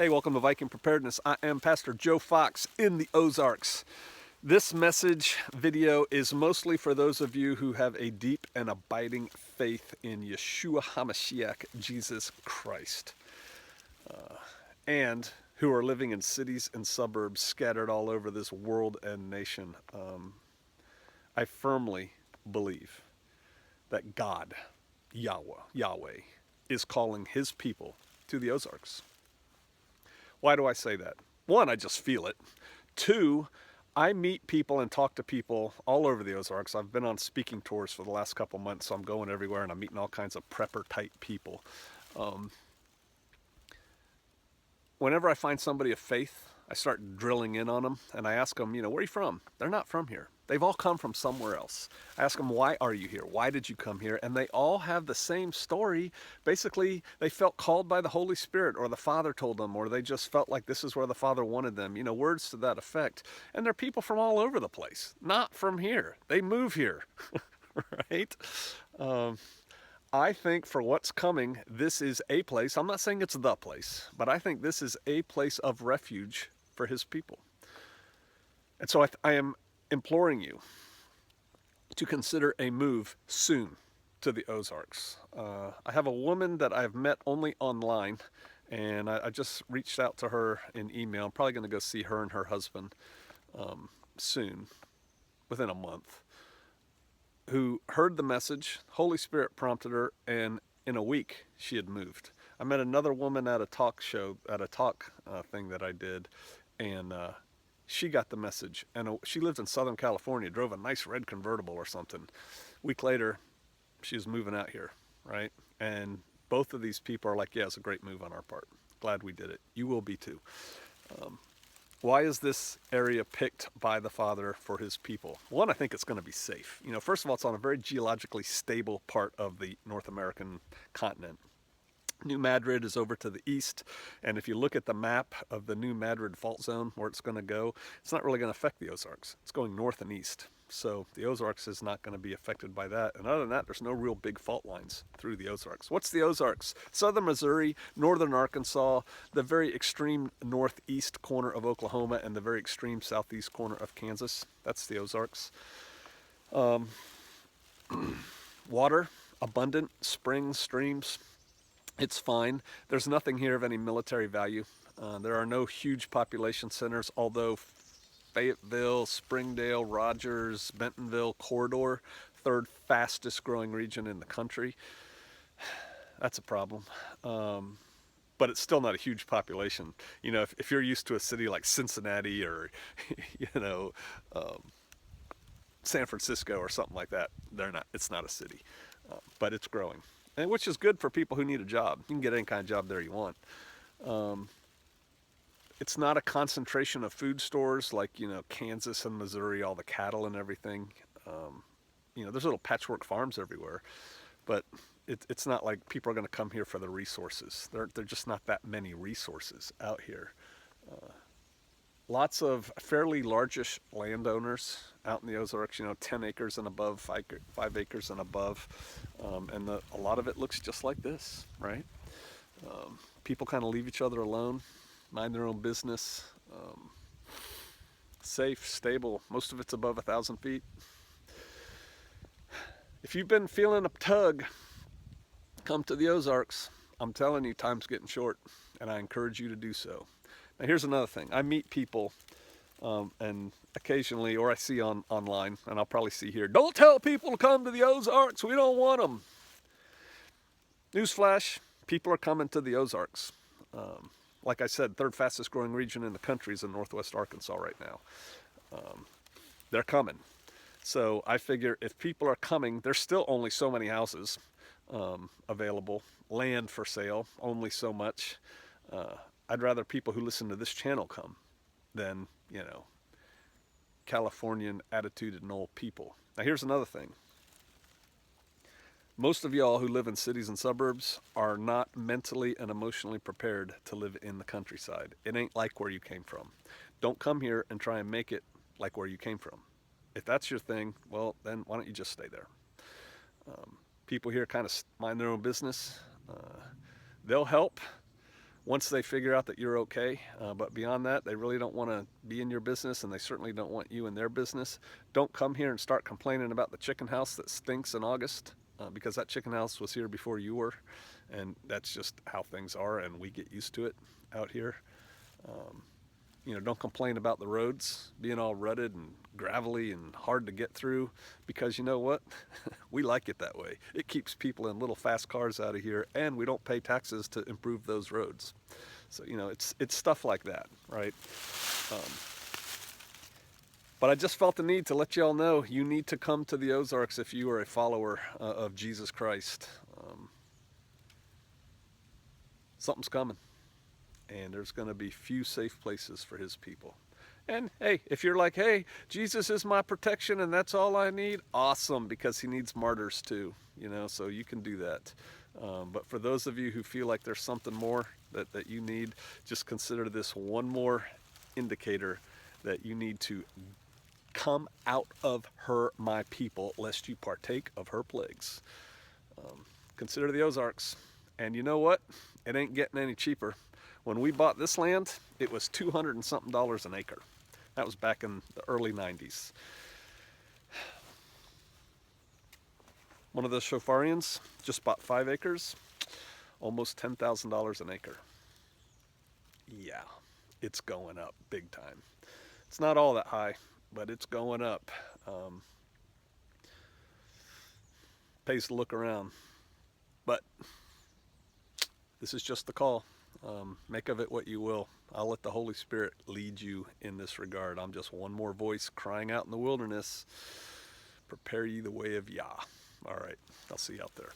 Hey, welcome to Viking Preparedness. I am Pastor Joe Fox in the Ozarks. This message video is mostly for those of you who have a deep and abiding faith in Yeshua HaMashiach, Jesus Christ, and who are living in cities and suburbs scattered all over this world and nation. I firmly believe that God, Yahweh, is calling his people to the Ozarks. Why do I say that? One, I just feel it. Two, I meet people and talk to people all over the Ozarks. I've been on speaking tours for the last couple months, so I'm going everywhere and I'm meeting all kinds of prepper-type people. Whenever I find somebody of faith, I start drilling in on them and I ask them, where are you from? They're not from here. They've all come from somewhere else. I ask them, why are you here? Why did you come here? And they all have the same story. Basically, they felt called by the Holy Spirit, or the Father told them, or they just felt like this is where the Father wanted them. Words to that effect. And they're people from all over the place, not from here. They move here, right? I think for what's coming, this is a place. I'm not saying it's the place, but I think this is a place of refuge for his people. And so I am imploring you to consider a move soon to the Ozarks. I have a woman that I've met only online, and I just reached out to her in email. I'm probably going to go see her and her husband soon, within a month, who heard the message. Holy Spirit prompted her, and in a week she had moved. I met another woman at a talk show, at a talk thing that I did, and she got the message, and she lived in Southern California, drove a nice red convertible or something. A week later, she was moving out here, right? And both of these people are like, yeah, it's a great move on our part. Glad we did it. You will be too. Why is this area picked by the Father for his people? One, I think it's going to be safe. First of all, it's on a very geologically stable part of the North American continent. New Madrid is over to the east, and if you look at the map of the New Madrid fault zone, where it's going to go, it's not really going to affect the Ozarks. It's going north and east, so the Ozarks is not going to be affected by that. And other than that, there's no real big fault lines through the Ozarks. What's the Ozarks? Southern Missouri, northern Arkansas, the very extreme northeast corner of Oklahoma, and the very extreme southeast corner of Kansas. That's the Ozarks. Water, abundant, springs, streams. It's fine. There's nothing here of any military value. There are no huge population centers, although Fayetteville, Springdale, Rogers, Bentonville corridor, third fastest growing region in the country. That's a problem. But it's still not a huge population. If you're used to a city like Cincinnati or, San Francisco or something like that, it's not a city, but it's growing. And which is good for people who need a job. You can get any kind of job there you want. It's not a concentration of food stores like, Kansas and Missouri, all the cattle and everything. There's little patchwork farms everywhere, but it's not like people are going to come here for the resources. There are just not that many resources out here. Lots of fairly largish landowners out in the Ozarks, 10 acres and above, 5 acres and above. And a lot of it looks just like this, right? People kind of leave each other alone, mind their own business. Safe, stable. Most of it's above 1,000 feet. If you've been feeling a tug, come to the Ozarks. I'm telling you, time's getting short, and I encourage you to do so. Now, here's another thing. I meet people, and occasionally, or I see online, and I'll probably see here, don't tell people to come to the Ozarks. We don't want them. Newsflash, people are coming to the Ozarks. Like I said, third fastest growing region in the country is in northwest Arkansas right now. They're coming. So I figure if people are coming, there's still only so many houses available. Land for sale, only so much. I'd rather people who listen to this channel come than, Californian attitudinal people. Now here's another thing. Most of y'all who live in cities and suburbs are not mentally and emotionally prepared to live in the countryside. It ain't like where you came from. Don't come here and try and make it like where you came from. If that's your thing, well, then why don't you just stay there? People here kind of mind their own business. They'll help, once they figure out that you're okay. But beyond that, they really don't want to be in your business, and they certainly don't want you in their business. Don't come here and start complaining about the chicken house that stinks in August, because that chicken house was here before you were, and that's just how things are, and we get used to it out here. Um, don't complain about the roads being all rutted and gravelly and hard to get through, because you know what? We like it that way. It keeps people in little fast cars out of here, and we don't pay taxes to improve those roads. So, it's stuff like that, right? Um, but I just felt the need to let you all know you need to come to the Ozarks if you are a follower of Jesus Christ. Something's coming, and there's going to be few safe places for his people. And hey, if you're like, hey, Jesus is my protection and that's all I need, awesome, because he needs martyrs too, so you can do that. But for those of you who feel like there's something more that you need, just consider this one more indicator that you need to come out of her, my people, lest you partake of her plagues. Consider the Ozarks. And you know what? It ain't getting any cheaper. When we bought this land, it was $200 and something an acre. That was back in the early 90s. One of those Shofarians just bought 5 acres, almost $10,000 an acre. Yeah, it's going up big time. It's not all that high, but it's going up. Pays to look around. But this is just the call. Make of it what you will. I'll let the Holy Spirit lead you in this regard. I'm just one more voice crying out in the wilderness. Prepare ye the way of Yah. All right, I'll see you out there.